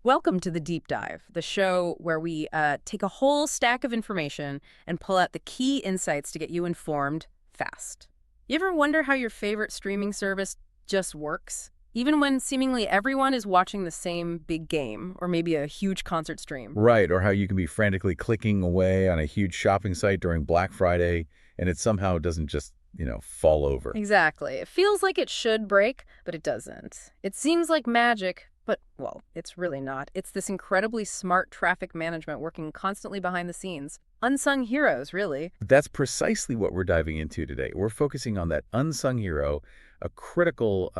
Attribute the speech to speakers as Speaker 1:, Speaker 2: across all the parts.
Speaker 1: Welcome to the Deep Dive, the show where we take a whole stack of information and pull out the key insights to get you informed fast. You ever wonder how your favorite streaming service just works? Even when seemingly everyone is watching the same big game or maybe a huge concert stream.
Speaker 2: Right, or how you can be frantically clicking away on a huge shopping site during Black Friday, and it somehow doesn't just, fall over.
Speaker 1: Exactly. It feels like it should break, but it doesn't. It seems like magic, but, well, it's really not. It's this incredibly smart traffic management working constantly behind the scenes. Unsung heroes, really.
Speaker 2: But that's precisely what we're diving into today. We're focusing on that unsung hero, a critical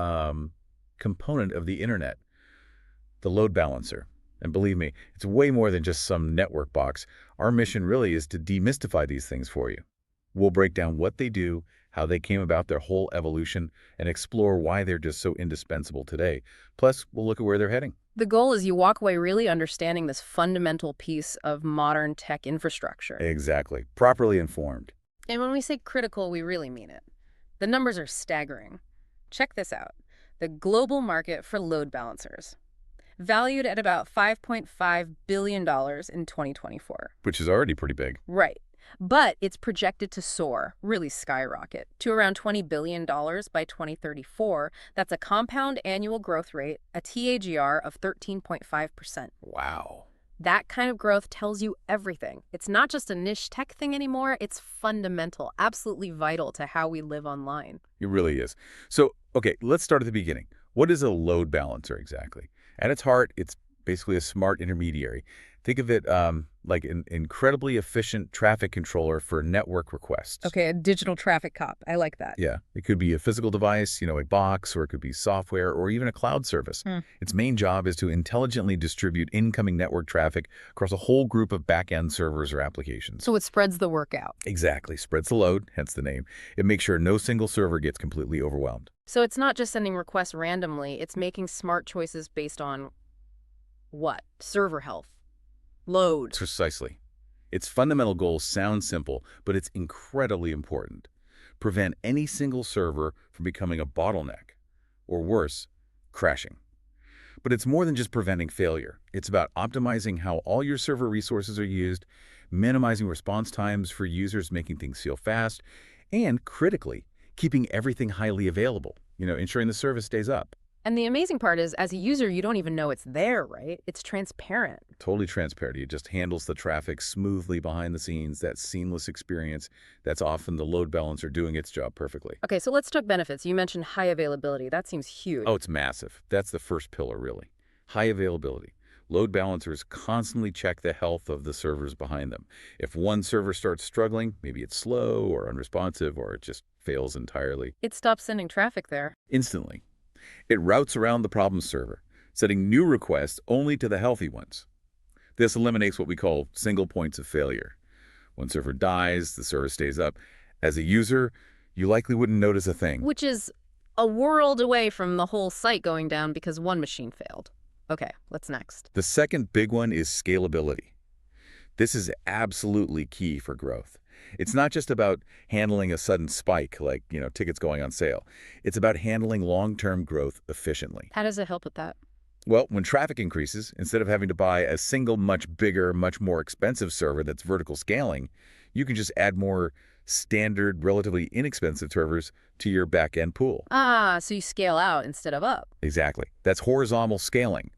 Speaker 2: component of the internet, the load balancer. And believe me, it's way more than just some network box. Our mission really is to demystify these things for you. We'll break down what they do, how they came about, their whole evolution, and explore why they're just so indispensable today. Plus, we'll look at where they're heading.
Speaker 1: The goal is you walk away really understanding this fundamental piece of modern tech infrastructure.
Speaker 2: Exactly. Properly informed.
Speaker 1: And when we say critical, we really mean it. The numbers are staggering. Check this out. The global market for load balancers, valued at about $5.5 billion in 2024.
Speaker 2: Which is already pretty big.
Speaker 1: Right. But it's projected to soar, really skyrocket, to around $20 billion by 2034. That's a compound annual growth rate, a TAGR of 13.5%.
Speaker 2: Wow.
Speaker 1: That kind of growth tells you everything. It's not just a niche tech thing anymore. It's fundamental, absolutely vital to how we live online.
Speaker 2: It really is. So, okay, let's start at the beginning. What is a load balancer exactly? At its heart, it's basically a smart intermediary. Think of it like an incredibly efficient traffic controller for network requests.
Speaker 1: Okay, a digital traffic cop. I like that.
Speaker 2: Yeah, it could be a physical device, a box, or it could be software, or even a cloud service. Its main job is to intelligently distribute incoming network traffic across a whole group of back-end servers or applications.
Speaker 1: So it spreads the work out.
Speaker 2: Exactly. Spreads the load, hence the name. It makes sure no single server gets completely overwhelmed.
Speaker 1: So it's not just sending requests randomly. It's making smart choices based on what? Server health. Load.
Speaker 2: Precisely. Its fundamental goal sounds simple, but it's incredibly important. Prevent any single server from becoming a bottleneck, or worse, crashing. But it's more than just preventing failure. It's about optimizing how all your server resources are used, minimizing response times for users, making things feel fast, and critically, keeping everything highly available, ensuring the service stays up.
Speaker 1: And the amazing part is, as a user, you don't even know it's there, right? It's transparent.
Speaker 2: Totally transparent. It just handles the traffic smoothly behind the scenes, that seamless experience. That's often the load balancer doing its job perfectly.
Speaker 1: Okay, so let's talk benefits. You mentioned high availability. That seems huge.
Speaker 2: Oh, it's massive. That's the first pillar, really. High availability. Load balancers constantly check the health of the servers behind them. If one server starts struggling, maybe it's slow or unresponsive, or it just fails entirely.
Speaker 1: It stops sending traffic there.
Speaker 2: Instantly. It routes around the problem server, setting new requests only to the healthy ones. This eliminates what we call single points of failure. One server dies, the server stays up. As a user, you likely wouldn't notice a thing.
Speaker 1: Which is a world away from the whole site going down because one machine failed. Okay, what's next?
Speaker 2: The second big one is scalability. This is absolutely key for growth. It's not just about handling a sudden spike like, tickets going on sale. It's about handling long-term growth efficiently.
Speaker 1: How does it help with that?
Speaker 2: Well, when traffic increases, instead of having to buy a single, much bigger, much more expensive server that's vertical scaling, you can just add more standard, relatively inexpensive servers to your back-end pool.
Speaker 1: Ah, so you scale out instead of up.
Speaker 2: Exactly. That's horizontal scaling.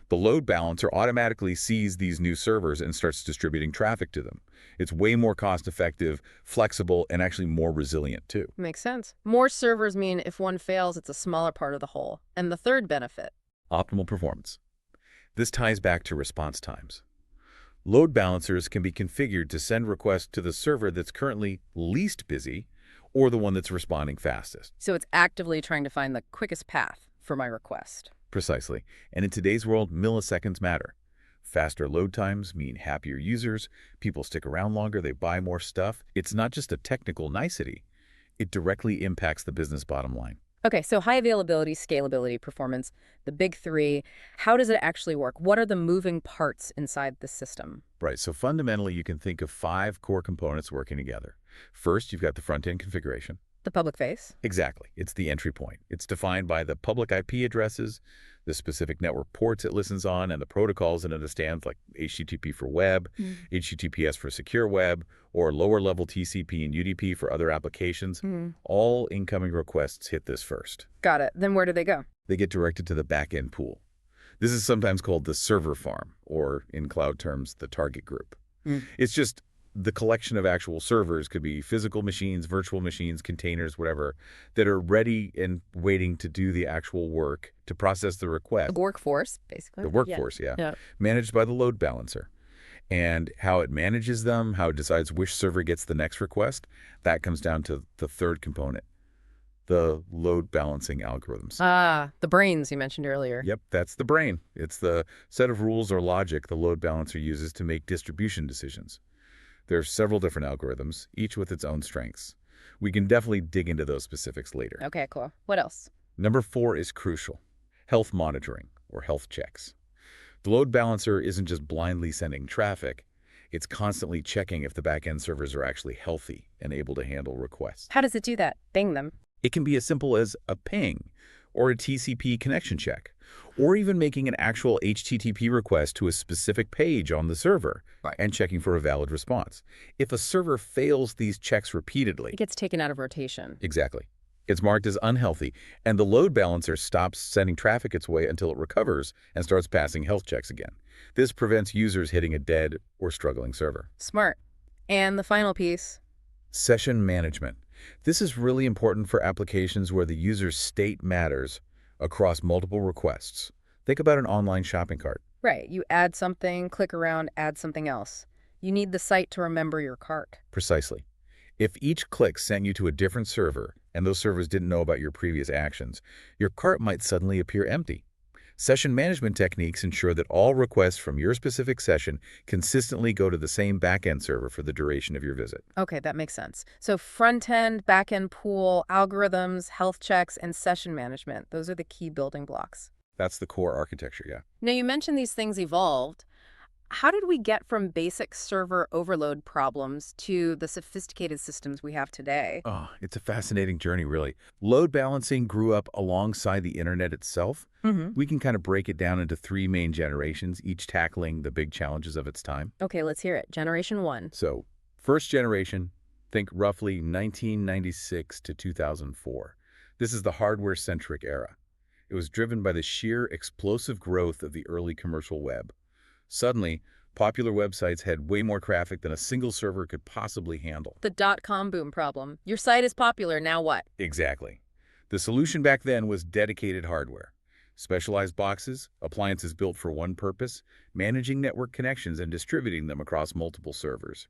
Speaker 2: The load balancer automatically sees these new servers and starts distributing traffic to them. It's way more cost-effective, flexible, and actually more resilient, too.
Speaker 1: Makes sense. More servers mean if one fails, it's a smaller part of the whole. And the third benefit?
Speaker 2: Optimal performance. This ties back to response times. Load balancers can be configured to send requests to the server that's currently least busy or the one that's responding fastest.
Speaker 1: So it's actively trying to find the quickest path for my request.
Speaker 2: Precisely. And in today's world, milliseconds matter. Faster load times mean happier users, people stick around longer, they buy more stuff. It's not just a technical nicety. It directly impacts the business bottom line.
Speaker 1: Okay, so high availability, scalability, performance, the big three. How does it actually work? What are the moving parts inside the system?
Speaker 2: Right, so fundamentally, you can think of 5 core components working together. First, you've got the front-end configuration.
Speaker 1: The public face.
Speaker 2: Exactly. It's the entry point. It's defined by the public IP addresses, the specific network ports it listens on, and the protocols it understands, like HTTP for web, HTTPS for secure web, or lower-level TCP and UDP for other applications. All incoming requests hit this first.
Speaker 1: Got it. Then where do they go?
Speaker 2: They get directed to the backend pool. This is sometimes called the server farm, or in cloud terms, the target group. It's just the collection of actual servers, could be physical machines, virtual machines, containers, whatever, that are ready and waiting to do the actual work to process the request.
Speaker 1: The workforce, basically.
Speaker 2: The workforce, yeah. Managed by the load balancer. And how it manages them, how it decides which server gets the next request, that comes down to the third component, the load balancing algorithms.
Speaker 1: Ah, the brains you mentioned earlier.
Speaker 2: Yep, that's the brain. It's the set of rules or logic the load balancer uses to make distribution decisions. There are several different algorithms, each with its own strengths. We can definitely dig into those specifics later.
Speaker 1: Okay, cool. What else?
Speaker 2: Number 4 is crucial. Health monitoring, or health checks. The load balancer isn't just blindly sending traffic. It's constantly checking if the backend servers are actually healthy and able to handle requests.
Speaker 1: How does it do that? Bing them.
Speaker 2: It can be as simple as a ping, or a TCP connection check, or even making an actual HTTP request to a specific page on the server and checking for a valid response. If a server fails these checks repeatedly,
Speaker 1: It gets taken out of rotation.
Speaker 2: exactly, it's marked as unhealthy, and the load balancer stops sending traffic its way until it recovers and starts passing health checks again. This prevents users hitting a dead or struggling server.
Speaker 1: Smart. And the final piece.
Speaker 2: Session management. This is really important for applications where the user's state matters across multiple requests. Think about an online shopping cart.
Speaker 1: Right. You add something, click around, add something else. You need the site to remember your cart.
Speaker 2: Precisely. If each click sent you to a different server, and those servers didn't know about your previous actions, your cart might suddenly appear empty. Session management techniques ensure that all requests from your specific session consistently go to the same backend server for the duration of your visit.
Speaker 1: Okay, that makes sense. So front-end, back-end pool, algorithms, health checks, and session management. Those are the key building blocks.
Speaker 2: That's the core architecture, yeah.
Speaker 1: Now, you mentioned these things evolved. How did we get from basic server overload problems to the sophisticated systems we have today?
Speaker 2: Oh, it's a fascinating journey, really. Load balancing grew up alongside the internet itself. We can kind of break it down into 3 main generations, each tackling the big challenges of its time.
Speaker 1: Okay, let's hear it. Generation 1.
Speaker 2: So, first generation, think roughly 1996 to 2004. This is the hardware-centric era. It was driven by the sheer explosive growth of the early commercial web. Suddenly, popular websites had way more traffic than a single server could possibly handle.
Speaker 1: The dot-com boom problem. Your site is popular, now what?
Speaker 2: Exactly. The solution back then was dedicated hardware. Specialized boxes, appliances built for one purpose, managing network connections and distributing them across multiple servers.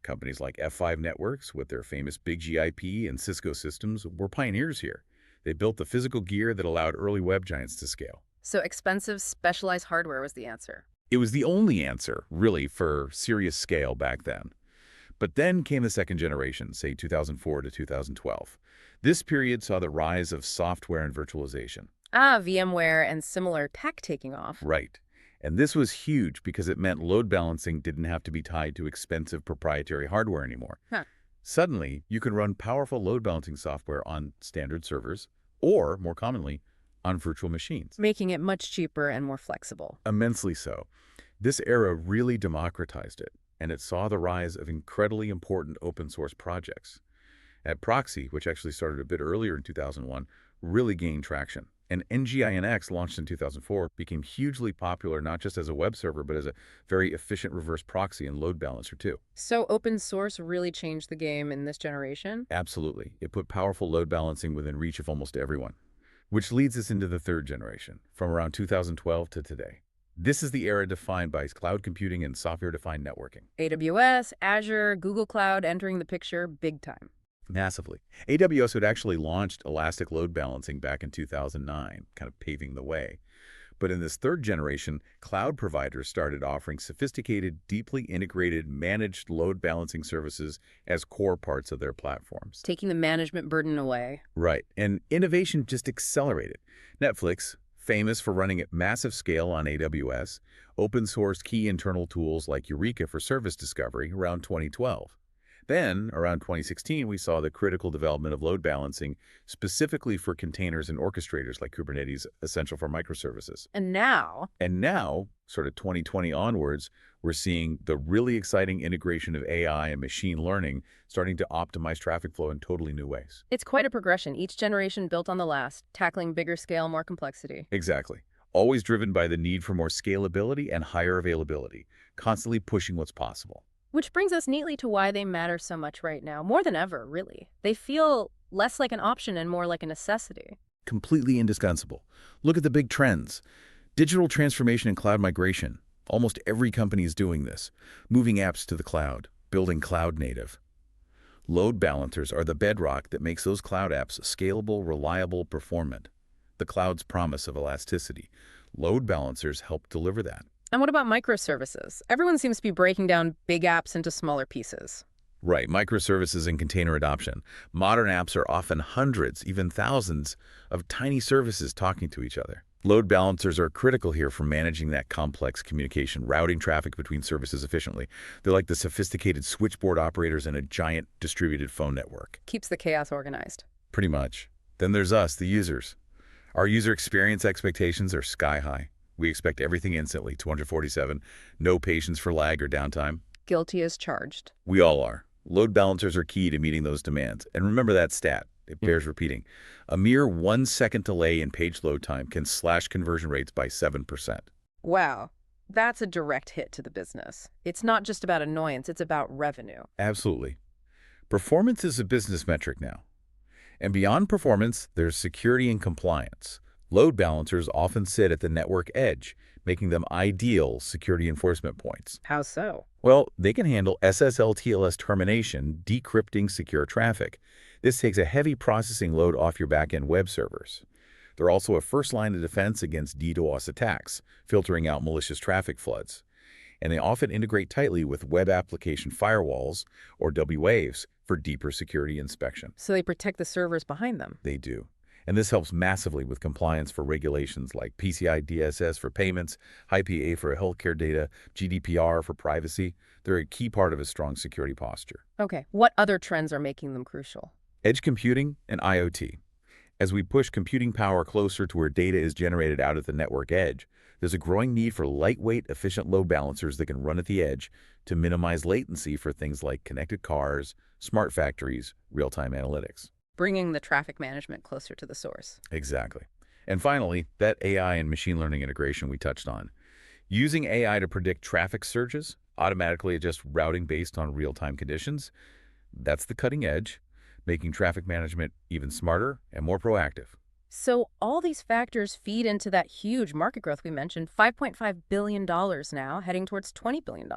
Speaker 2: Companies like F5 Networks, with their famous BigGIP and Cisco systems, were pioneers here. They built the physical gear that allowed early web giants to scale.
Speaker 1: So expensive, specialized hardware was the answer.
Speaker 2: It was the only answer, really, for serious scale back then. But then came the second generation, say 2004 to 2012. This period saw the rise of software and virtualization.
Speaker 1: Ah, VMware and similar tech taking off.
Speaker 2: Right. And this was huge because it meant load balancing didn't have to be tied to expensive proprietary hardware anymore. Suddenly, you could run powerful load balancing software on standard servers, or, more commonly, on virtual machines.
Speaker 1: Making it much cheaper and more flexible.
Speaker 2: Immensely so. This era really democratized it, and it saw the rise of incredibly important open source projects. At Proxy, which actually started a bit earlier in 2001, really gained traction. And NGINX, launched in 2004, became hugely popular not just as a web server, but as a very efficient reverse proxy and load balancer too.
Speaker 1: So open source really changed the game in this generation?
Speaker 2: Absolutely. It put powerful load balancing within reach of almost everyone. Which leads us into the third generation, from around 2012 to today. This is the era defined by cloud computing and software-defined networking.
Speaker 1: AWS, Azure, Google Cloud entering the picture big time.
Speaker 2: Massively. AWS had actually launched elastic load balancing back in 2009, kind of paving the way. But in this third generation, cloud providers started offering sophisticated, deeply integrated, managed load balancing services as core parts of their platforms.
Speaker 1: Taking the management burden away.
Speaker 2: Right. And innovation just accelerated. Netflix, famous for running at massive scale on AWS, open-sourced key internal tools like Eureka for service discovery around 2012. Then, around 2016, we saw the critical development of load balancing, specifically for containers and orchestrators like Kubernetes, essential for microservices.
Speaker 1: And now,
Speaker 2: And now, sort of 2020 onwards, we're seeing the really exciting integration of AI and machine learning starting to optimize traffic flow in totally new ways.
Speaker 1: it's quite a progression, each generation built on the last, tackling bigger scale, more complexity.
Speaker 2: Exactly. Always driven by the need for more scalability and higher availability, constantly pushing what's possible.
Speaker 1: Which brings us neatly to why they matter so much right now, more than ever, really. They feel less like an option and more like a necessity.
Speaker 2: Completely indispensable. Look at the big trends. Digital transformation and cloud migration. Almost every company is doing this. Moving apps to the cloud, building cloud native. Load balancers are the bedrock that makes those cloud apps scalable, reliable, performant. The cloud's promise of elasticity. Load balancers help deliver that.
Speaker 1: And what about microservices? Everyone seems to be breaking down big apps into smaller pieces.
Speaker 2: Right, microservices and container adoption. Modern apps are often hundreds, even thousands, of tiny services talking to each other. Load balancers are critical here for managing that complex communication, routing traffic between services efficiently. They're like the sophisticated switchboard operators in a giant distributed phone network.
Speaker 1: Keeps the chaos organized.
Speaker 2: Pretty much. Then there's us, the users. Our user experience expectations are sky high. We expect everything instantly, 247, no patience for lag or downtime.
Speaker 1: Guilty as charged.
Speaker 2: We all are. Load balancers are key to meeting those demands. And remember that stat. It bears repeating. A mere 1 second delay in page load time can slash conversion rates by 7%.
Speaker 1: Wow, that's a direct hit to the business. It's not just about annoyance, it's about revenue.
Speaker 2: Absolutely. Performance is a business metric now. And beyond performance, there's security and compliance. Load balancers often sit at the network edge, making them ideal security enforcement points.
Speaker 1: How so?
Speaker 2: Well, they can handle SSL/TLS termination, decrypting secure traffic. This takes a heavy processing load off your backend web servers. They're also a first line of defense against DDoS attacks, filtering out malicious traffic floods. And they often integrate tightly with web application firewalls, or WAFs, for deeper security inspection.
Speaker 1: So they protect the servers behind them.
Speaker 2: They do. And this helps massively with compliance for regulations like PCI DSS for payments, IPA for healthcare data, GDPR for privacy. They're a key part of a strong security posture.
Speaker 1: Okay, what other trends are making them crucial?
Speaker 2: Edge computing and IoT. As we push computing power closer to where data is generated out at the network edge, there's a growing need for lightweight, efficient load balancers that can run at the edge to minimize latency for things like connected cars, smart factories, real-time analytics.
Speaker 1: Bringing the traffic management closer to the source.
Speaker 2: Exactly. And finally, that AI and machine learning integration we touched on. Using AI to predict traffic surges, automatically adjust routing based on real-time conditions, that's the cutting edge, making traffic management even smarter and more proactive.
Speaker 1: So all these factors feed into that huge market growth we mentioned, $5.5 billion now, heading towards $20 billion.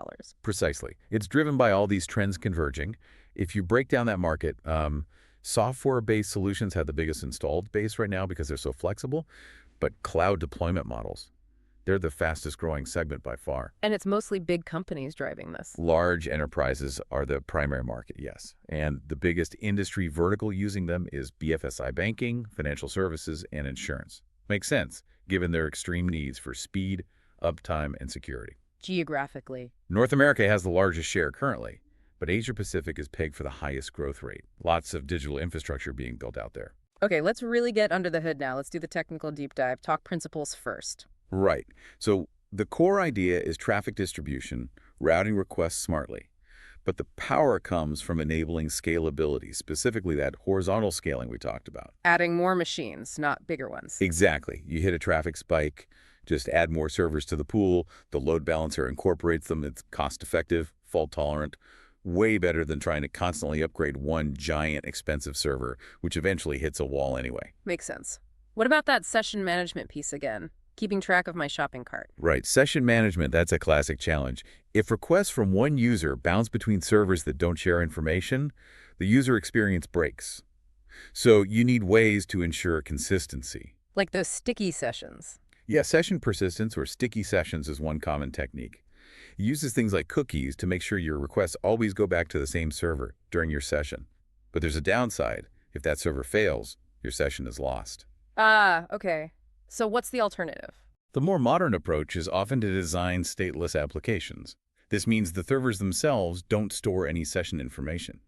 Speaker 2: Precisely. It's driven by all these trends converging. If you break down that market, software-based solutions have the biggest installed base right now because they're so flexible, but cloud deployment models, they're the fastest growing segment by far.
Speaker 1: And it's mostly big companies driving this.
Speaker 2: Large enterprises are the primary market, yes. And the biggest industry vertical using them is BFSI banking, financial services, and insurance. Makes sense, given their extreme needs for speed, uptime, and security.
Speaker 1: Geographically.
Speaker 2: North America has the largest share currently, but Asia-Pacific is pegged for the highest growth rate. Lots of digital infrastructure being built out there.
Speaker 1: Okay, let's really get under the hood now. Let's do the technical deep dive. Talk principles first.
Speaker 2: Right. So the core idea is traffic distribution, routing requests smartly. But the power comes from enabling scalability, specifically that horizontal scaling we talked about.
Speaker 1: Adding more machines, not bigger ones.
Speaker 2: Exactly. You hit a traffic spike, just add more servers to the pool, the load balancer incorporates them, it's cost-effective, fault-tolerant, way better than trying to constantly upgrade one giant expensive server, which eventually hits a wall anyway.
Speaker 1: Makes sense. What about that session management piece again? Keeping track of my shopping cart.
Speaker 2: Right. Session management, that's a classic challenge. If requests from one user bounce between servers that don't share information, the user experience breaks. So you need ways to ensure consistency.
Speaker 1: Like those sticky sessions.
Speaker 2: Yeah, session persistence or sticky sessions is one common technique. It uses things like cookies to make sure your requests always go back to the same server during your session. But there's a downside. If that server fails, your session is lost.
Speaker 1: Ah, okay. So what's the alternative?
Speaker 2: The more modern approach is often to design stateless applications. This means the servers themselves don't store any session information.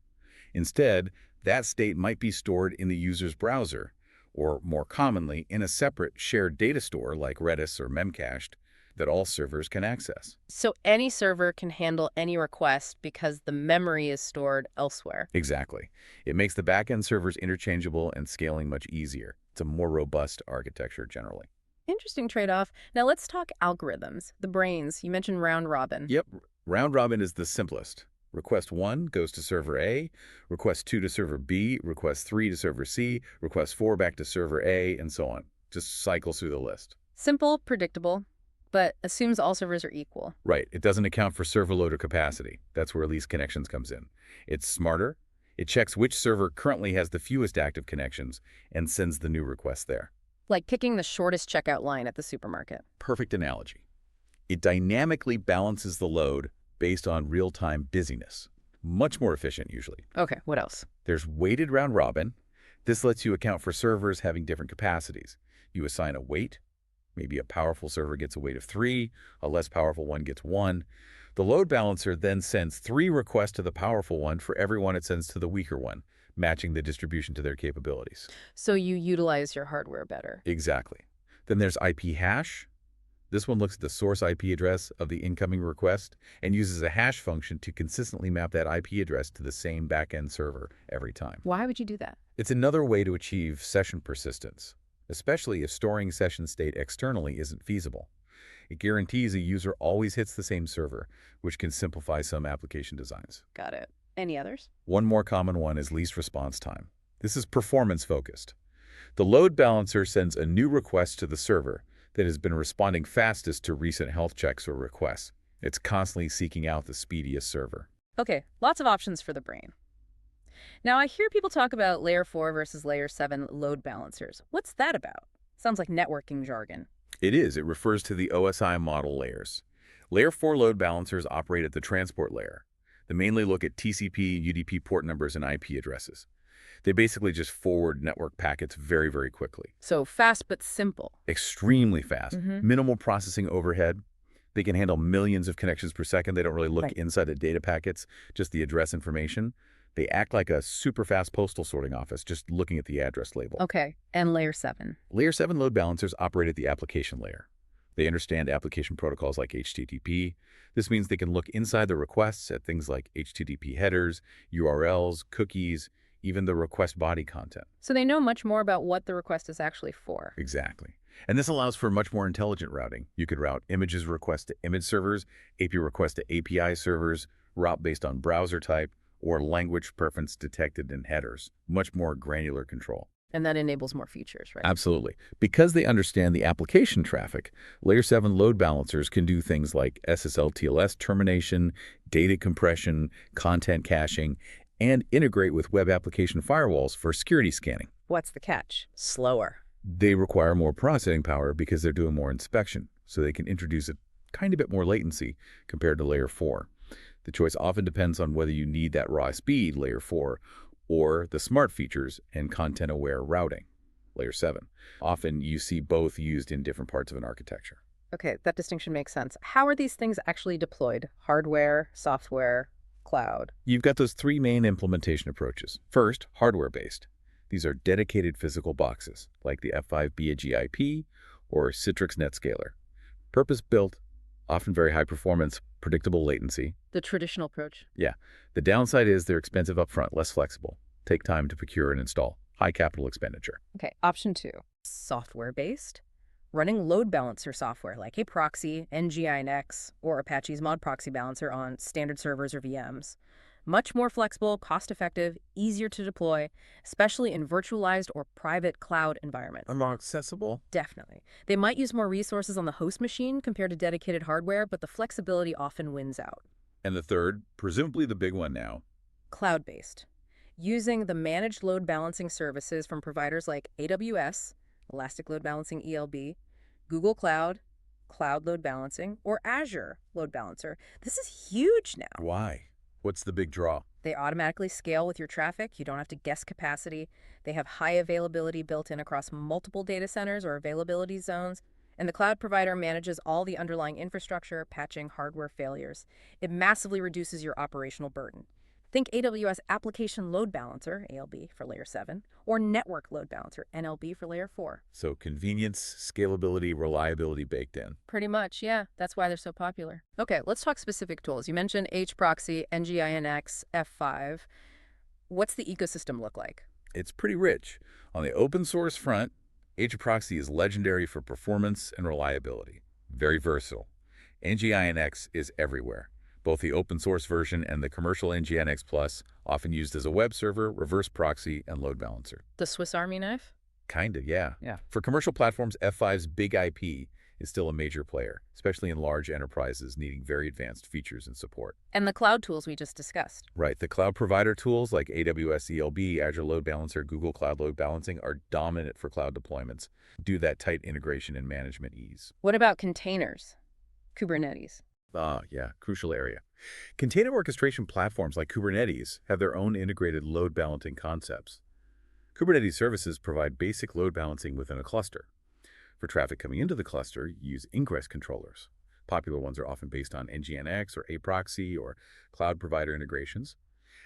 Speaker 2: Instead, that state might be stored in the user's browser, or more commonly, in a separate shared data store like Redis or Memcached that all servers can access.
Speaker 1: So any server can handle any request because the memory is stored elsewhere.
Speaker 2: Exactly. It makes the backend servers interchangeable and scaling much easier. It's a more robust architecture generally.
Speaker 1: Interesting trade-off. Now let's talk algorithms, the brains. You mentioned round robin.
Speaker 2: Yep, round robin is the simplest. Request 1 goes to server A, request 2 to server B, request 3 to server C, request 4 back to server A, and so on. Just cycles through the list.
Speaker 1: Simple, predictable, but assumes all servers are equal.
Speaker 2: Right, it doesn't account for server load or capacity. That's where least connections comes in. It's smarter. It checks which server currently has the fewest active connections and sends the new request there.
Speaker 1: Like picking the shortest checkout line at the supermarket.
Speaker 2: Perfect analogy. It dynamically balances the load based on real-time busyness. Much more efficient, usually.
Speaker 1: Okay, what else?
Speaker 2: There's weighted round robin. This lets you account for servers having different capacities. You assign a weight. Maybe a powerful server gets a weight of 3, a less powerful one gets 1. The load balancer then sends 3 requests to the powerful one for every one it sends to the weaker one, matching the distribution to their capabilities.
Speaker 1: So you utilize your hardware better.
Speaker 2: Exactly. Then there's IP hash. This one looks at the source IP address of the incoming request and uses a hash function to consistently map that IP address to the same backend server every time.
Speaker 1: Why would you do that?
Speaker 2: It's another way to achieve session persistence, especially if storing session state externally isn't feasible. It guarantees a user always hits the same server, which can simplify some application designs.
Speaker 1: Got it. Any others?
Speaker 2: One more common one is least response time. This is performance-focused. The load balancer sends a new request to the server that has been responding fastest to recent health checks or requests. It's constantly seeking out the speediest server.
Speaker 1: Okay, lots of options for the brain. Now, I hear people talk about layer 4 versus layer 7 load balancers. What's that about? Sounds like networking jargon.
Speaker 2: It is. It refers to the OSI model layers. Layer 4 load balancers operate at the transport layer. They mainly look at TCP, UDP port numbers, and IP addresses. They basically just forward network packets very, very quickly.
Speaker 1: So fast but simple.
Speaker 2: Extremely fast.
Speaker 1: Mm-hmm.
Speaker 2: Minimal processing overhead. They can handle millions of connections per second. They don't really look
Speaker 1: Right.
Speaker 2: inside the data packets, just the address information. They act like a super fast postal sorting office, just looking at the address label.
Speaker 1: Okay, and layer 7.
Speaker 2: Layer 7 load balancers operate at the application layer. They understand application protocols like HTTP. This means they can look inside the requests at things like HTTP headers, URLs, cookies, even the request body content.
Speaker 1: So they know much more about what the request is actually for.
Speaker 2: Exactly. And this allows for much more intelligent routing. You could route images request to image servers, API request to API servers, route based on browser type, or language preference detected in headers. Much more granular control.
Speaker 1: And that enables more features, right?
Speaker 2: Absolutely. Because they understand the application traffic, Layer 7 load balancers can do things like SSL/TLS termination, data compression, content caching, and integrate with web application firewalls for security scanning.
Speaker 1: What's the catch? Slower.
Speaker 2: They require more processing power because they're doing more inspection, so they can introduce a tiny bit more latency compared to Layer 4. The choice often depends on whether you need that raw speed, Layer 4, or the smart features and content-aware routing, Layer 7. Often you see both used in different parts of an architecture.
Speaker 1: Okay, that distinction makes sense. How are these things actually deployed? Hardware, software, cloud?
Speaker 2: You've got those 3 main implementation approaches. First, hardware-based. These are dedicated physical boxes, like the F5 BAGIP or Citrix NetScaler. Purpose-built, often very high performance, predictable latency.
Speaker 1: The traditional approach.
Speaker 2: Yeah. The downside is they're expensive upfront, less flexible. Take time to procure and install. High capital expenditure.
Speaker 1: Okay, option 2. Software-based. Running load balancer software like a proxy, NGINX, or Apache's mod proxy balancer on standard servers or VMs. Much more flexible, cost-effective, easier to deploy, especially in virtualized or private cloud environments.
Speaker 2: And more accessible.
Speaker 1: Definitely. They might use more resources on the host machine compared to dedicated hardware, but the flexibility often wins out.
Speaker 2: And the third, presumably the big one now.
Speaker 1: Cloud-based. Using the managed load balancing services from providers like AWS, Elastic Load Balancing ELB, Google Cloud, Cloud Load Balancing, or Azure Load Balancer. This is huge now.
Speaker 2: Why? What's the big draw?
Speaker 1: They automatically scale with your traffic. You don't have to guess capacity. They have high availability built in across multiple data centers or availability zones. And the cloud provider manages all the underlying infrastructure, patching hardware failures. It massively reduces your operational burden. Think AWS Application Load Balancer, ALB for layer 7, or Network Load Balancer, NLB for layer 4.
Speaker 2: So convenience, scalability, reliability baked in.
Speaker 1: Pretty much, yeah. That's why they're so popular. Okay, let's talk specific tools. You mentioned HProxy, NGINX, F5. What's the ecosystem look like?
Speaker 2: It's pretty rich. On the open source front, HProxy is legendary for performance and reliability. Very versatile. NGINX is everywhere. Both the open source version and the commercial NGINX Plus, often used as a web server, reverse proxy, and load balancer.
Speaker 1: The Swiss Army knife?
Speaker 2: Kinda, yeah. For commercial platforms, F5's big IP is still a major player, especially in large enterprises needing very advanced features and support.
Speaker 1: And the cloud tools we just discussed.
Speaker 2: Right. The cloud provider tools like AWS ELB, Azure Load Balancer, Google Cloud Load Balancing are dominant for cloud deployments, due to that tight integration and management ease.
Speaker 1: What about containers? Kubernetes.
Speaker 2: Yeah, crucial area. Container orchestration platforms like Kubernetes have their own integrated load balancing concepts. Kubernetes services provide basic load balancing within a cluster. For traffic coming into the cluster, you use ingress controllers. Popular ones are often based on NGINX or aproxy or cloud provider integrations.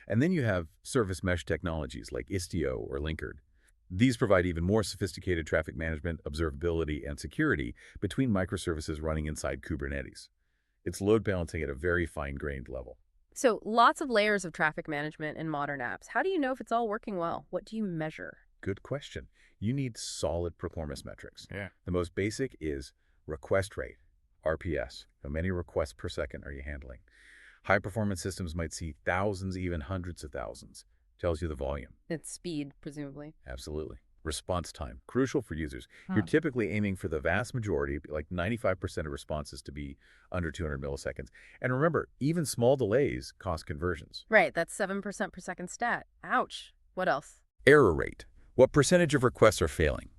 Speaker 2: And then you have service mesh technologies like Istio or Linkerd. These provide even more sophisticated traffic management, observability, and security between microservices running inside Kubernetes. It's load balancing at a very fine-grained level.
Speaker 1: So lots of layers of traffic management in modern apps. How do you know if it's all working well? What do you measure?
Speaker 2: Good question. You need solid performance metrics.
Speaker 3: Yeah.
Speaker 2: The most basic is request rate, RPS. How many requests per second are you handling? High-performance systems might see thousands, even hundreds of thousands. Tells you the volume.
Speaker 1: It's speed, presumably.
Speaker 2: Absolutely. Response time, crucial for users. You're typically aiming for the vast majority, like 95% of responses, to be under 200 milliseconds. And remember, even small delays cost conversions.
Speaker 1: Right, that's 7% per second stat. Ouch. What else?
Speaker 2: Error rate. What percentage of requests are failing?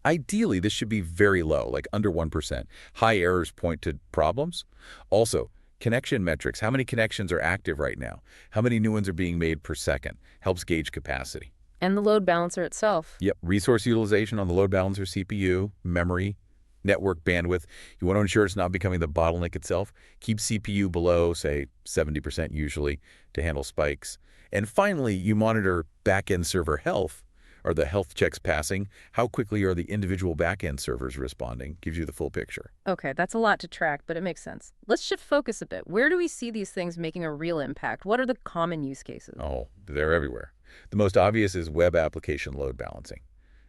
Speaker 2: Ideally, this should be very low, like under 1%. High errors point to problems. Also, connection metrics. How many connections are active right now? How many new ones are being made per second? Helps gauge capacity.
Speaker 1: And the load balancer itself.
Speaker 2: Yep. Resource utilization on the load balancer, CPU, memory, network bandwidth. You want to ensure it's not becoming the bottleneck itself. Keep CPU below, say, 70% usually, to handle spikes. And finally, you monitor backend server health. Are the health checks passing? How quickly are the individual backend servers responding? Gives you the full picture.
Speaker 1: Okay, that's a lot to track, but it makes sense. Let's shift focus a bit. Where do we see these things making a real impact? What are the common use cases?
Speaker 2: Oh, they're everywhere. The most obvious is web application load balancing.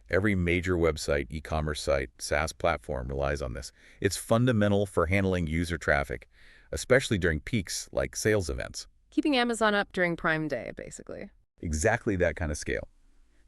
Speaker 2: Every major website, e-commerce site, SaaS platform relies on this. It's fundamental for handling user traffic, especially during peaks like sales events.
Speaker 1: Keeping Amazon up during Prime Day, basically.
Speaker 2: Exactly that kind of scale.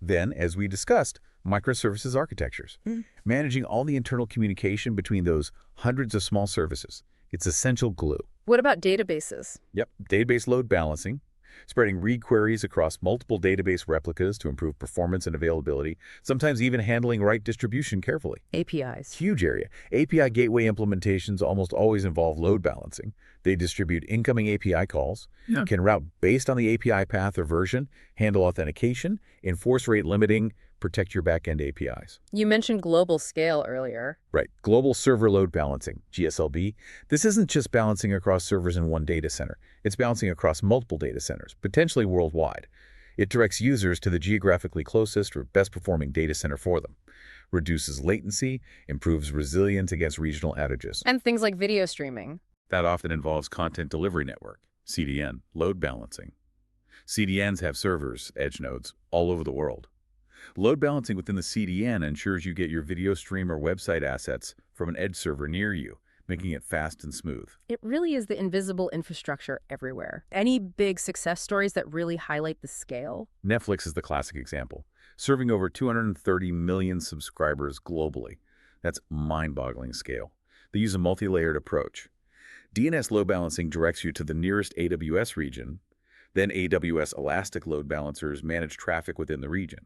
Speaker 2: Then, as we discussed, microservices architectures. Managing all the internal communication between those hundreds of small services. It's essential glue.
Speaker 1: What about databases?
Speaker 2: Yep, database load balancing. Spreading read queries across multiple database replicas to improve performance and availability, sometimes even handling write distribution carefully.
Speaker 1: APIs.
Speaker 2: Huge area. API gateway implementations almost always involve load balancing. They distribute incoming API calls, can route based on the API path or version, handle authentication, enforce rate limiting, protect your backend APIs.
Speaker 1: You mentioned global scale earlier.
Speaker 2: Right. Global Server Load Balancing, GSLB. This isn't just balancing across servers in one data center. It's balancing across multiple data centers, potentially worldwide. It directs users to the geographically closest or best performing data center for them, reduces latency, improves resilience against regional outages.
Speaker 1: And things like video streaming.
Speaker 2: That often involves Content Delivery Network, CDN, load balancing. CDNs have servers, edge nodes, all over the world. Load balancing within the CDN ensures you get your video stream or website assets from an edge server near you, making it fast and smooth.
Speaker 1: It really is the invisible infrastructure everywhere. Any big success stories that really highlight the scale?
Speaker 2: Netflix is the classic example, serving over 230 million subscribers globally. That's mind-boggling scale. They use a multi-layered approach. DNS load balancing directs you to the nearest AWS region, then AWS Elastic load balancers manage traffic within the region.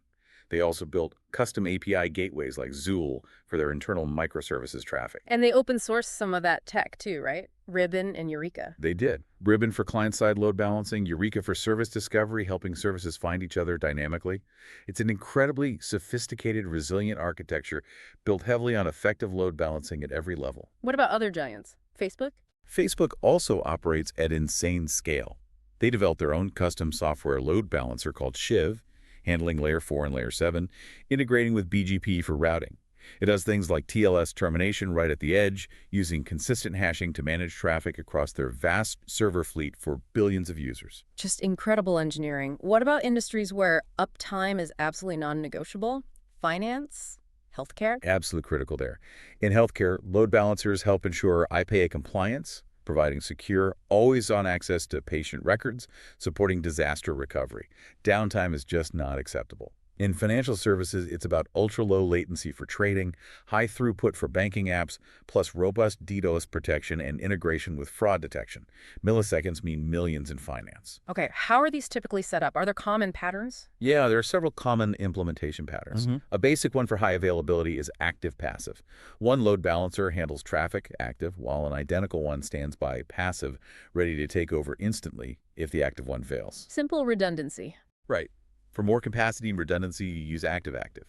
Speaker 2: They also built custom API gateways like Zool for their internal microservices traffic.
Speaker 1: And they open source some of that tech too, right? Ribbon and Eureka.
Speaker 2: They did. Ribbon for client-side load balancing, Eureka for service discovery, helping services find each other dynamically. It's an incredibly sophisticated, resilient architecture built heavily on effective load balancing at every level.
Speaker 1: What about other giants? Facebook?
Speaker 2: Facebook also operates at insane scale. They developed their own custom software load balancer called Shiv, handling Layer 4 and Layer 7, integrating with BGP for routing. It does things like TLS termination right at the edge, using consistent hashing to manage traffic across their vast server fleet for billions of users.
Speaker 1: Just incredible engineering. What about industries where uptime is absolutely non-negotiable? Finance? Healthcare?
Speaker 2: Absolutely critical there. In healthcare, load balancers help ensure IPA compliance, providing secure, always-on access to patient records, supporting disaster recovery. Downtime is just not acceptable. In financial services, it's about ultra-low latency for trading, high throughput for banking apps, plus robust DDoS protection and integration with fraud detection. Milliseconds mean millions in finance.
Speaker 1: Okay, how are these typically set up? Are there common patterns?
Speaker 2: Yeah, there are several common implementation patterns. A basic one for high availability is active-passive. One load balancer handles traffic, active, while an identical one stands by, passive, ready to take over instantly if the active one fails.
Speaker 1: Simple redundancy.
Speaker 2: Right. For more capacity and redundancy, you use active-active.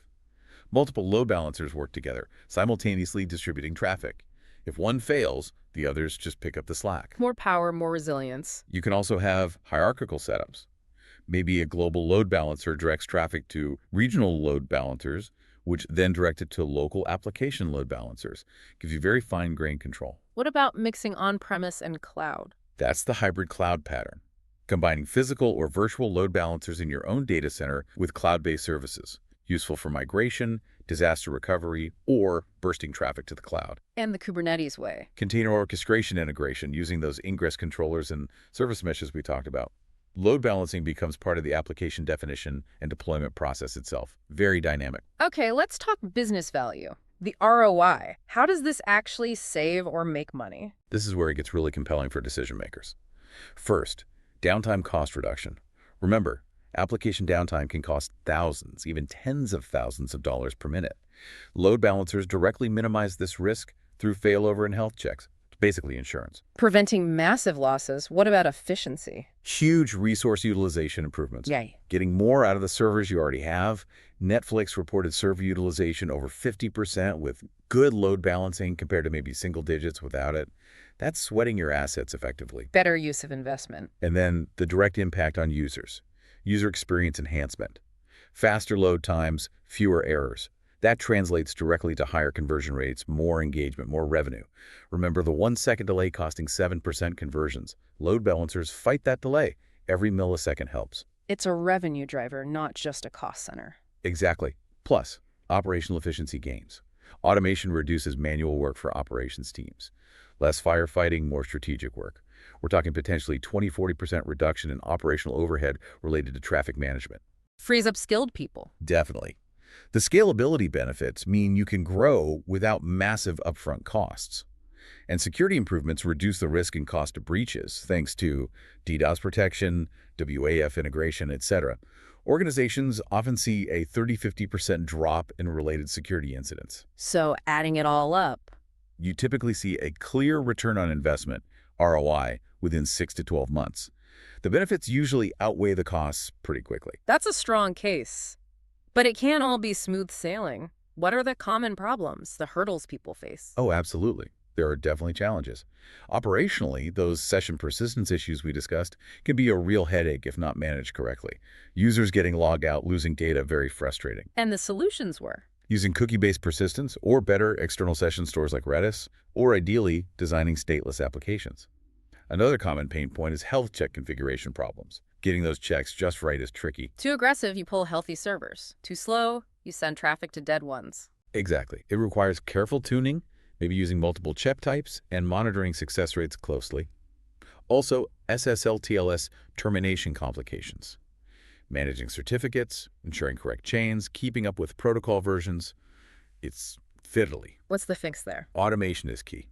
Speaker 2: Multiple load balancers work together, simultaneously distributing traffic. If one fails, the others just pick up the slack.
Speaker 1: More power, more resilience.
Speaker 2: You can also have hierarchical setups. Maybe a global load balancer directs traffic to regional load balancers, which then direct it to local application load balancers. Gives you very fine-grained control.
Speaker 1: What about mixing on-premise and cloud?
Speaker 2: That's the hybrid cloud pattern, combining physical or virtual load balancers in your own data center with cloud-based services, useful for migration, disaster recovery, or bursting traffic to the cloud.
Speaker 1: And the Kubernetes way.
Speaker 2: Container orchestration integration using those ingress controllers and service meshes we talked about. Load balancing becomes part of the application definition and deployment process itself. Very dynamic.
Speaker 1: Okay, let's talk business value. The ROI. How does this actually save or make money?
Speaker 2: This is where it gets really compelling for decision makers. First, downtime cost reduction. Remember, application downtime can cost thousands, even tens of thousands of dollars per minute. Load balancers directly minimize this risk through failover and health checks, basically insurance.
Speaker 1: Preventing massive losses. What about efficiency?
Speaker 2: Huge resource utilization improvements.
Speaker 1: Yay.
Speaker 2: Getting more out of the servers you already have. Netflix reported server utilization over 50% with good load balancing compared to maybe single digits without it. That's sweating your assets effectively.
Speaker 1: Better use of investment.
Speaker 2: And then the direct impact on users. User experience enhancement. Faster load times, fewer errors. That translates directly to higher conversion rates, more engagement, more revenue. Remember, the 1-second delay costing 7% conversions. Load balancers fight that delay. Every millisecond helps.
Speaker 1: It's a revenue driver, not just a cost center.
Speaker 2: Exactly. Plus, operational efficiency gains. Automation reduces manual work for operations teams. Less firefighting, more strategic work. We're talking potentially 20–40% reduction in operational overhead related to traffic management.
Speaker 1: Frees up skilled people.
Speaker 2: Definitely. The scalability benefits mean you can grow without massive upfront costs. And security improvements reduce the risk and cost of breaches thanks to DDoS protection, WAF integration, etc. Organizations often see a 30–50% drop in related security incidents.
Speaker 1: So adding it all up.
Speaker 2: You typically see a clear return on investment, ROI, within 6 to 12 months. The benefits usually outweigh the costs pretty quickly.
Speaker 1: That's a strong case. But it can't all be smooth sailing. What are the common problems, the hurdles people face?
Speaker 2: Oh, absolutely. There are definitely challenges. Operationally, those session persistence issues we discussed can be a real headache if not managed correctly. Users getting logged out, losing data, very frustrating.
Speaker 1: And the solutions were?
Speaker 2: Using cookie-based persistence, or better, external session stores like Redis, or ideally, designing stateless applications. Another common pain point is health check configuration problems. Getting those checks just right is tricky.
Speaker 1: Too aggressive, you pull healthy servers. Too slow, you send traffic to dead ones.
Speaker 2: Exactly. It requires careful tuning, maybe using multiple check types, and monitoring success rates closely. Also, SSL/TLS termination complications. Managing certificates, ensuring correct chains, keeping up with protocol versions. It's fiddly.
Speaker 1: What's the fix there?
Speaker 2: Automation is key.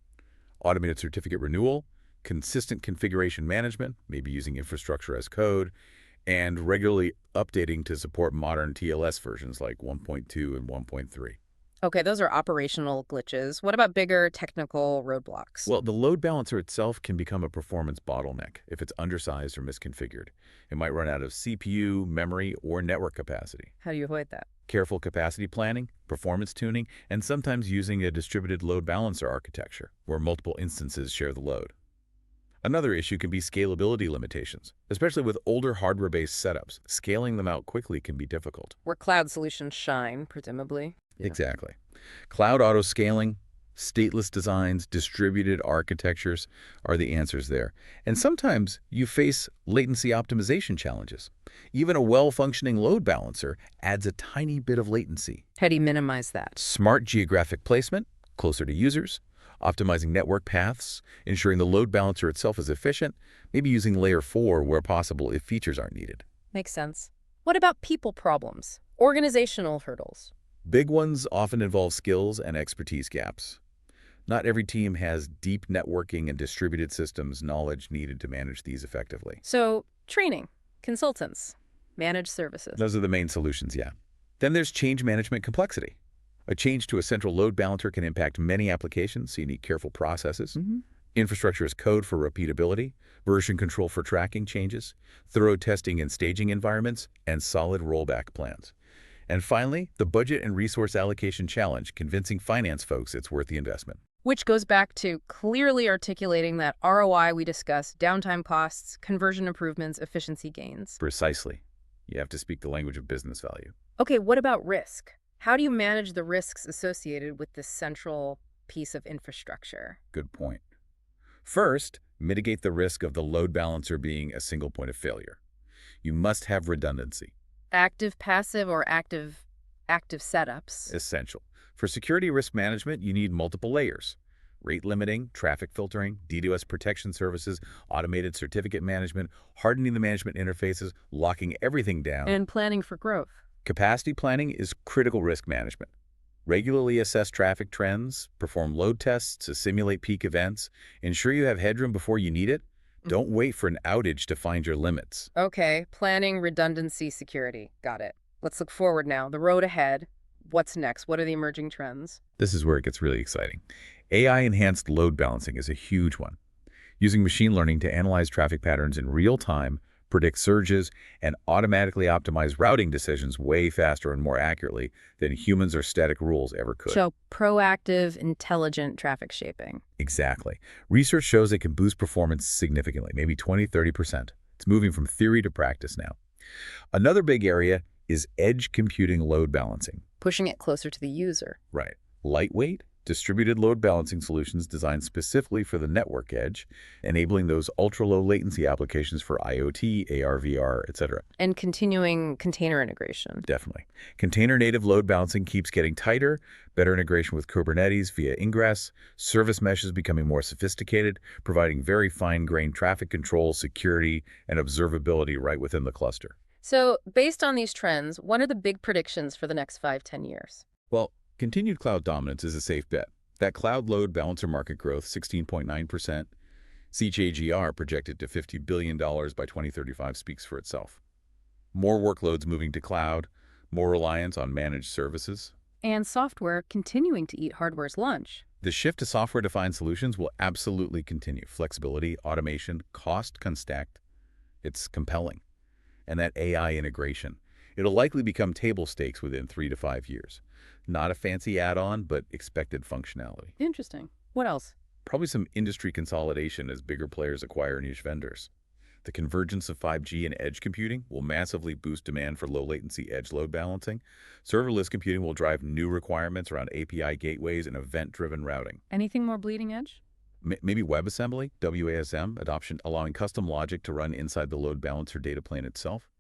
Speaker 2: Automated certificate renewal, consistent configuration management, maybe using infrastructure as code, and regularly updating to support modern TLS versions like 1.2 and 1.3.
Speaker 1: Okay, those are operational glitches. What about bigger technical roadblocks?
Speaker 2: Well, the load balancer itself can become a performance bottleneck if it's undersized or misconfigured. It might run out of CPU, memory, or network capacity.
Speaker 1: How do you avoid that?
Speaker 2: Careful capacity planning, performance tuning, and sometimes using a distributed load balancer architecture, where multiple instances share the load. Another issue can be scalability limitations, especially with older hardware-based setups. Scaling them out quickly can be difficult.
Speaker 1: Where cloud solutions shine, presumably. Yeah.
Speaker 2: Exactly. Cloud auto-scaling, stateless designs, distributed architectures are the answers there. And sometimes you face latency optimization challenges. Even a well-functioning load balancer adds a tiny bit of latency.
Speaker 1: How do you minimize that?
Speaker 2: Smart geographic placement, closer to users, optimizing network paths, ensuring the load balancer itself is efficient, maybe using layer 4 where possible if features aren't needed.
Speaker 1: Makes sense. What about people problems? Organizational hurdles?
Speaker 2: Big ones often involve skills and expertise gaps. Not every team has deep networking and distributed systems knowledge needed to manage these effectively.
Speaker 1: So, training, consultants, managed services.
Speaker 2: Those are the main solutions, yeah. Then there's change management complexity. A change to a central load balancer can impact many applications, so you need careful processes. Infrastructure as code for repeatability, version control for tracking changes, thorough testing and staging environments, and solid rollback plans. And finally, the budget and resource allocation challenge, convincing finance folks it's worth the investment.
Speaker 1: Which goes back to clearly articulating that ROI we discussed, downtime costs, conversion improvements, efficiency gains.
Speaker 2: Precisely. You have to speak the language of business value.
Speaker 1: Okay, what about risk? How do you manage the risks associated with this central piece of infrastructure?
Speaker 2: Good point. First, mitigate the risk of the load balancer being a single point of failure. You must have redundancy.
Speaker 1: Active, passive, or active setups?
Speaker 2: Essential. For security risk management, you need multiple layers. Rate limiting, traffic filtering, DDoS protection services, automated certificate management, hardening the management interfaces, locking everything down.
Speaker 1: And planning for growth.
Speaker 2: Capacity planning is critical risk management. Regularly assess traffic trends, perform load tests to simulate peak events, ensure you have headroom before you need it. Don't wait for an outage to find your limits.
Speaker 1: Okay, planning, redundancy, security. Got it. Let's look forward now. The road ahead. What's next? What are the emerging trends?
Speaker 2: This is where it gets really exciting. AI-enhanced load balancing is a huge one. Using machine learning to analyze traffic patterns in real time, predict surges, and automatically optimize routing decisions way faster and more accurately than humans or static rules ever could.
Speaker 1: So, proactive, intelligent traffic shaping.
Speaker 2: Exactly. Research shows it can boost performance significantly, maybe 20–30%. It's moving from theory to practice now. Another big area is edge computing load balancing.
Speaker 1: Pushing it closer to the user.
Speaker 2: Right. Lightweight, distributed load balancing solutions designed specifically for the network edge, enabling those ultra-low latency applications for IoT, AR, VR, etc.
Speaker 1: And continuing container integration.
Speaker 2: Definitely. Container-native load balancing keeps getting tighter, better integration with Kubernetes via ingress, service meshes becoming more sophisticated, providing very fine-grained traffic control, security, and observability right within the cluster.
Speaker 1: So, based on these trends, what are the big predictions for the next 5–10 years?
Speaker 2: Well, continued cloud dominance is a safe bet. That cloud load balancer market growth, 16.9%, CAGR projected to $50 billion by 2035 speaks for itself. More workloads moving to cloud, more reliance on managed services.
Speaker 1: And software continuing to eat hardware's lunch.
Speaker 2: The shift to software-defined solutions will absolutely continue. Flexibility, automation, cost unstacked. It's compelling. And that AI integration. It'll likely become table stakes within 3 to 5 years. Not a fancy add-on, but expected functionality.
Speaker 1: Interesting. What else?
Speaker 2: Probably some industry consolidation as bigger players acquire niche vendors. The convergence of 5G and edge computing will massively boost demand for low-latency edge load balancing. Serverless computing will drive new requirements around API gateways and event-driven routing.
Speaker 1: Anything more bleeding edge?
Speaker 2: Maybe WebAssembly, WASM, adoption, allowing custom logic to run inside the load balancer data plane itself.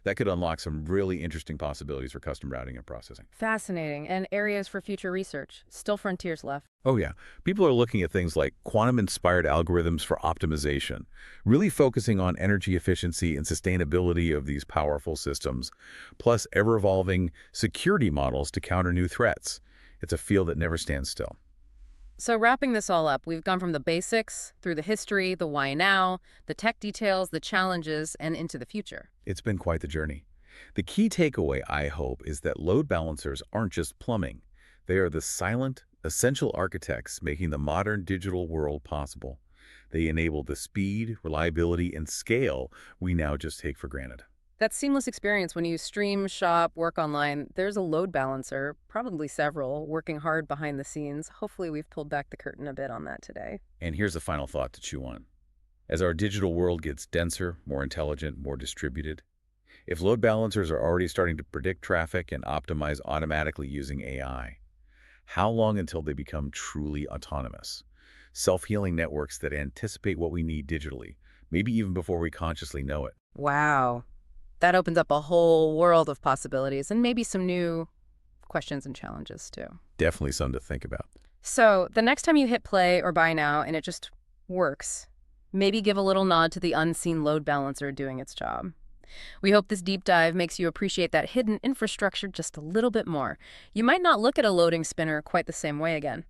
Speaker 2: That could unlock some really interesting possibilities for custom routing and processing.
Speaker 1: Fascinating. And areas for future research. Still frontiers left.
Speaker 2: Oh yeah. People are looking at things like quantum-inspired algorithms for optimization, really focusing on energy efficiency and sustainability of these powerful systems, plus ever-evolving security models to counter new threats. It's a field that never stands still.
Speaker 1: So wrapping this all up, we've gone from the basics through the history, the why now, the tech details, the challenges, and into the future.
Speaker 2: It's been quite the journey. The key takeaway, I hope, is that load balancers aren't just plumbing. They are the silent, essential architects making the modern digital world possible. They enable the speed, reliability, and scale we now just take for granted.
Speaker 1: That seamless experience when you stream, shop, work online, there's a load balancer, probably several, working hard behind the scenes. Hopefully we've pulled back the curtain a bit on that today.
Speaker 2: And here's a final thought to chew on. As our digital world gets denser, more intelligent, more distributed, if load balancers are already starting to predict traffic and optimize automatically using AI, how long until they become truly autonomous? Self-healing networks that anticipate what we need digitally, maybe even before we consciously know it.
Speaker 1: Wow. That opens up a whole world of possibilities and maybe some new questions and challenges too.
Speaker 2: Definitely something to think about.
Speaker 1: So the next time you hit play or buy now and it just works, maybe give a little nod to the unseen load balancer doing its job. We hope this deep dive makes you appreciate that hidden infrastructure just a little bit more. You might not look at a loading spinner quite the same way again.